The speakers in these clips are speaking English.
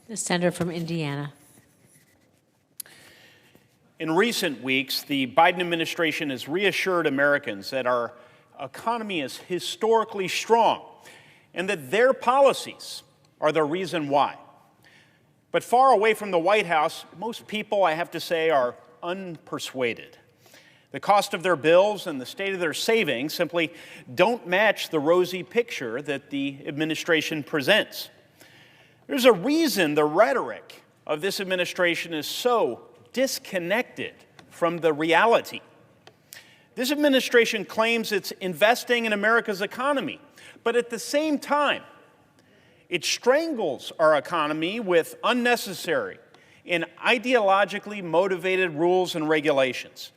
The senator from Indiana. In recent weeks, the Biden administration has reassured Americans that our economy is historically strong and that their policies are the reason why. But far away from the White House, most people, I have to say, are unpersuaded. The cost of their bills and the state of their savings simply don't match the rosy picture that the administration presents. There's a reason the rhetoric of this administration is so disconnected from the reality. This administration claims it's investing in America's economy, but at the same time, it strangles our economy with unnecessary and ideologically motivated rules and regulations.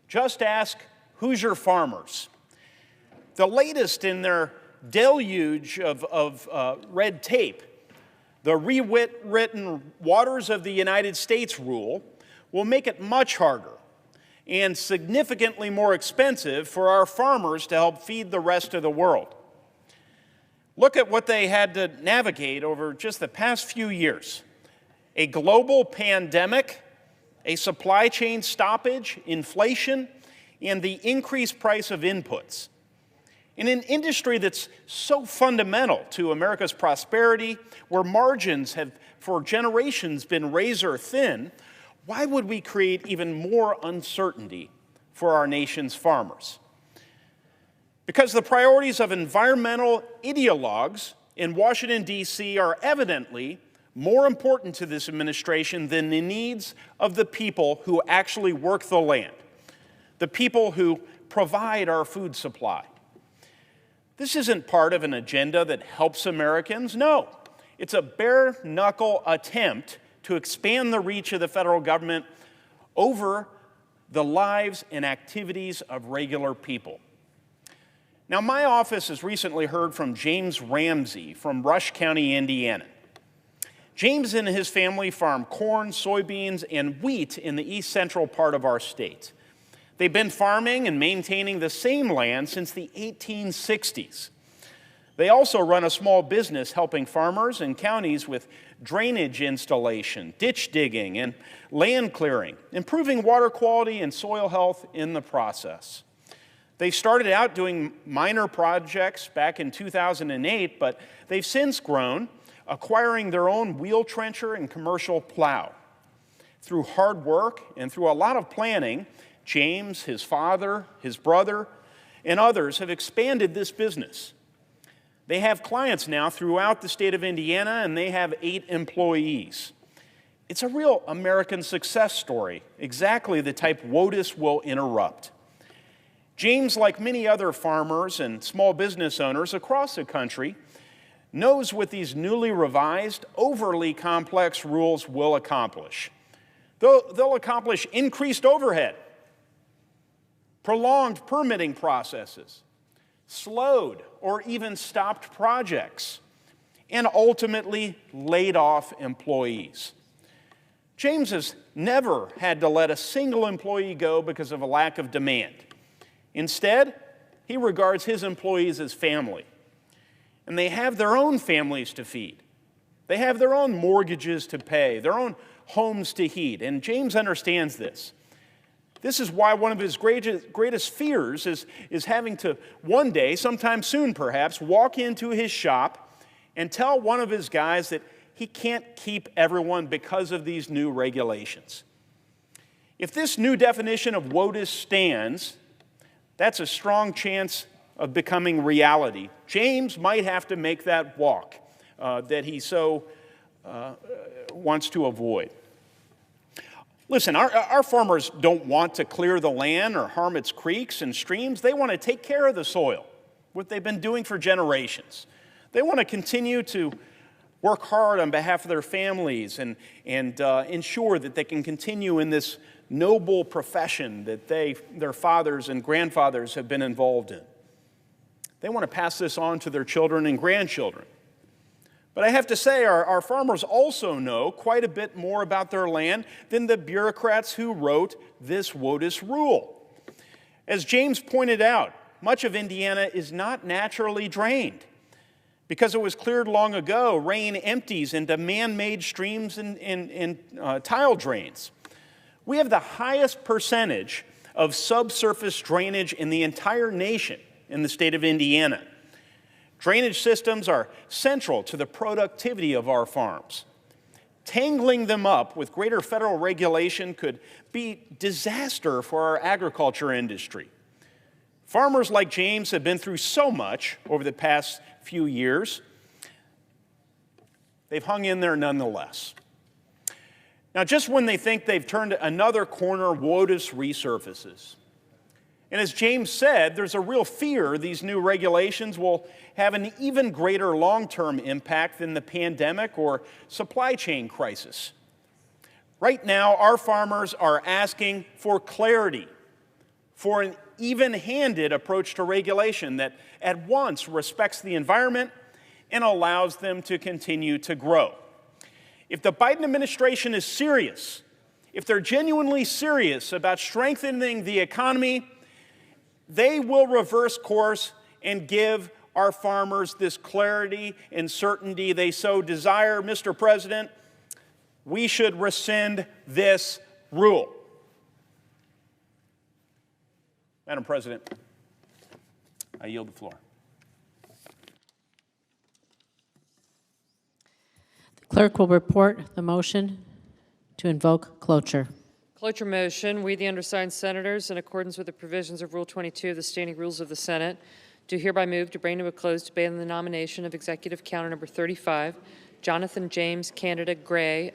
Just ask Hoosier farmers. The latest in their deluge of red tape, the rewritten Waters of the United States rule, will make it much harder and significantly more expensive for our farmers to help feed the rest of the world. Look at what they had to navigate over just the past few years. A global pandemic, a supply chain stoppage, inflation, and the increased price of inputs. In an industry that's so fundamental to America's prosperity, where margins have for generations been razor thin, why would we create even more uncertainty for our nation's farmers? Because the priorities of environmental ideologues in Washington, D.C. are evidently more important to this administration than the needs of the people who actually work the land, the people who provide our food supply. This isn't part of an agenda that helps Americans. No, it's a bare-knuckle attempt to expand the reach of the federal government over the lives and activities of regular people. Now, my office has recently heard from James Ramsey from Rush County, Indiana. James and his family farm corn, soybeans, and wheat in the east central part of our state. They've been farming and maintaining the same land since the 1860s. They also run a small business helping farmers and counties with drainage installation, ditch digging, and land clearing, improving water quality and soil health in the process. They started out doing minor projects back in 2008, but they've since grown, acquiring their own wheel trencher and commercial plow. Through hard work and through a lot of planning, James, his father, his brother, and others have expanded this business. They have clients now throughout the state of Indiana, and they have 8 employees. It's a real American success story, exactly the type WOTUS will interrupt. James, like many other farmers and small business owners across the country, knows what these newly revised, overly complex rules will accomplish. They'll accomplish increased overhead, prolonged permitting processes, slowed or even stopped projects, and ultimately laid off employees. James has never had to let a single employee go because of a lack of demand. Instead, he regards his employees as family, and they have their own families to feed. They have their own mortgages to pay, their own homes to heat, and James understands this. This is why one of his greatest fears is having to one day, sometime soon perhaps, walk into his shop and tell one of his guys that he can't keep everyone because of these new regulations. If this new definition of WOTUS stands, that's a strong chance of becoming reality. James might have to make that walk that he so wants to avoid. Listen, our farmers don't want to clear the land or harm its creeks and streams. They want to take care of the soil, what they've been doing for generations. They want to continue to work hard on behalf of their families and ensure that they can continue in this noble profession that their fathers and grandfathers have been involved in. They want to pass this on to their children and grandchildren. But I have to say, our farmers also know quite a bit more about their land than the bureaucrats who wrote this WOTUS rule. As James pointed out, much of Indiana is not naturally drained. Because it was cleared long ago, rain empties into man-made streams and tile drains. We have the highest percentage of subsurface drainage in the entire nation in the state of Indiana. Drainage systems are central to the productivity of our farms. Tangling them up with greater federal regulation could be disaster for our agriculture industry. Farmers like James have been through so much over the past few years. They've hung in there nonetheless. Now, just when they think they've turned another corner, WOTUS resurfaces. And as James said, there's a real fear these new regulations will have an even greater long-term impact than the pandemic or supply chain crisis. Right now, our farmers are asking for clarity, for an even-handed approach to regulation that at once respects the environment and allows them to continue to grow. If the Biden administration is serious, if they're genuinely serious about strengthening the economy, they will reverse course and give our farmers this clarity and certainty they so desire. Mr. President, we should rescind this rule. Madam President, I yield the floor. The clerk will report the motion to invoke cloture. Cloture motion. We, the undersigned senators, in accordance with the provisions of Rule 22 of the Standing Rules of the Senate, do hereby move to bring to a close debate on the nomination of Executive Counter Number 35, Jonathan James, candidate Gray,